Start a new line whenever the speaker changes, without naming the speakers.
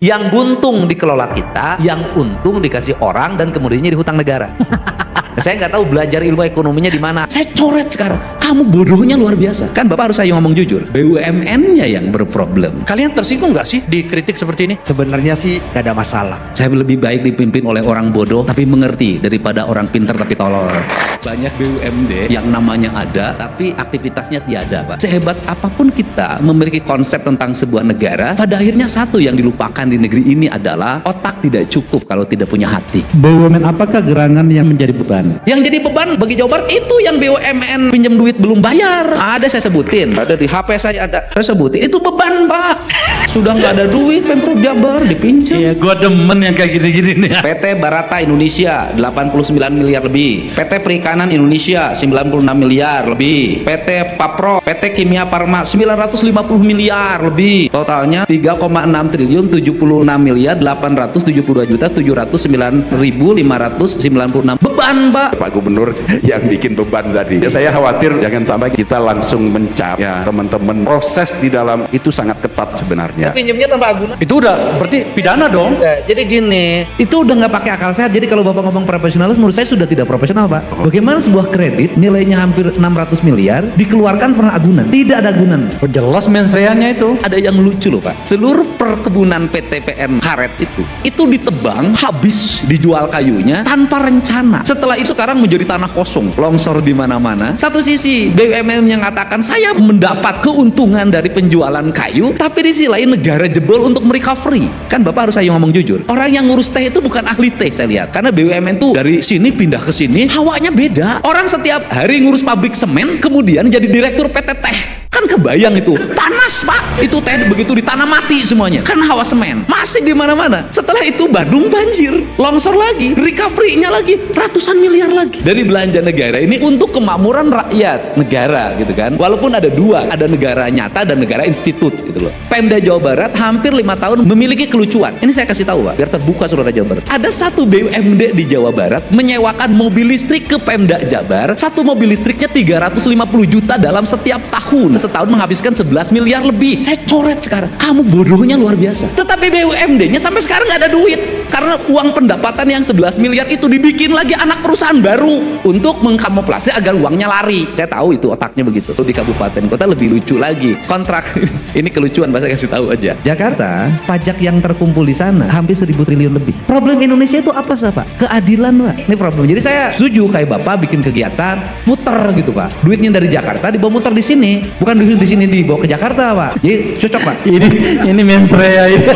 Yang buntung dikelola kita, yang untung dikasih orang dan kemudiannya dihutang negara. Saya nggak tahu belajar ilmu ekonominya di mana. Saya coret sekarang. Kamu bodohnya luar biasa. Kan Bapak harus saya ngomong jujur. BUMN-nya yang berproblem. Kalian tersinggung nggak sih dikritik seperti ini?
Sebenarnya sih gak ada masalah.
Saya lebih baik dipimpin oleh orang bodoh tapi mengerti daripada orang pintar tapi tolol. Banyak BUMD yang namanya ada tapi aktivitasnya tiada, Pak. Sehebat apapun kita memiliki konsep tentang sebuah negara, pada akhirnya satu yang dilupakan di negeri ini adalah otak tidak cukup kalau tidak punya hati.
BUMN apakah gerangan yang menjadi beban?
Yang jadi beban bagi Jawa Barat itu yang BUMN pinjam duit belum bayar. Ada saya sebutin, ada di HP saya ada. Saya sebutin itu beban, Pak. Sudah nggak ada duit Pemprov Jabar dipinjam.
Iya, gua demen yang kayak gini-gini nih.
PT Barata Indonesia 89 miliar lebih. PT Perikanan Indonesia 96 miliar lebih. PT Papro, PT Kimia Farma 950 miliar lebih. Totalnya 3,6 triliun 76 miliar 872 juta 709.596. Beban, Pak.
Pak Gubernur yang bikin beban tadi. Ya, saya khawatir jangan sampai kita langsung mencap ya teman-teman. Proses di dalam itu sangat ketat sebenarnya.
Pinjamnya tanpa agunan.
Itu udah berarti pidana dong.
Jadi gini, itu udah nggak pakai akal sehat. Jadi kalau Bapak ngomong profesionalis, menurut saya sudah tidak profesional, Pak. Bagaimana sebuah kredit nilainya hampir 600 miliar dikeluarkan pernah agunan? Tidak ada agunan.
Oh, jelas mensreanya itu.
Ada yang lucu loh, Pak. Seluruh perkebunan PT PN karet itu ditebang, habis dijual kayunya tanpa rencana. Setelah itu sekarang menjadi tanah kosong, longsor di mana-mana. Satu sisi BUMN yang mengatakan saya mendapat keuntungan dari penjualan kayu, tapi di sisi lain negara jebol untuk merecovery. Kan Bapak harus saya ngomong jujur. Orang yang ngurus teh itu bukan ahli teh saya lihat. Karena BUMN tuh dari sini pindah ke sini, hawanya beda. Orang setiap hari ngurus pabrik semen, kemudian jadi direktur PT teh. Kan kebayang itu panas, Pak. Itu teh begitu ditanam mati semuanya kan hawa semen masih di mana-mana. Setelah itu Badung banjir, longsor lagi, recovery-nya lagi ratusan miliar lagi dari belanja negara ini untuk kemakmuran rakyat negara gitu kan. Walaupun ada dua, ada negara nyata dan negara institut gitu loh. Pemda Jawa Barat hampir 5 tahun memiliki kelucuan. Ini saya kasih tahu, Pak, biar terbuka saudara Jawa Barat. Ada satu BUMD di Jawa Barat menyewakan mobil listrik ke Pemda Jabar. Satu mobil listriknya 350 juta dalam setiap tahun. Setahun menghabiskan 11 miliar lebih. Saya coret sekarang. Kamu bodohnya luar biasa. Tetapi BUMD-nya sampai sekarang nggak ada duit. Karena uang pendapatan yang 11 miliar itu dibikin lagi anak perusahaan baru untuk mengkamuflase agar uangnya lari. Saya tahu itu otaknya begitu. Di kabupaten kota lebih lucu lagi. Kontrak ini kelucuan, saya kasih tahu aja. Jakarta, pajak yang terkumpul di sana hampir 1.000 triliun lebih. Problem Indonesia itu apa sih, Pak? Keadilan, Pak. Ini problem. Jadi saya setuju kayak Bapak bikin kegiatan muter gitu, Pak. Duitnya dari Jakarta dibawa muter di sini. Bukan di sini dibawa ke Jakarta, Pak. Jadi cocok, Pak.
Ini mensrea ini.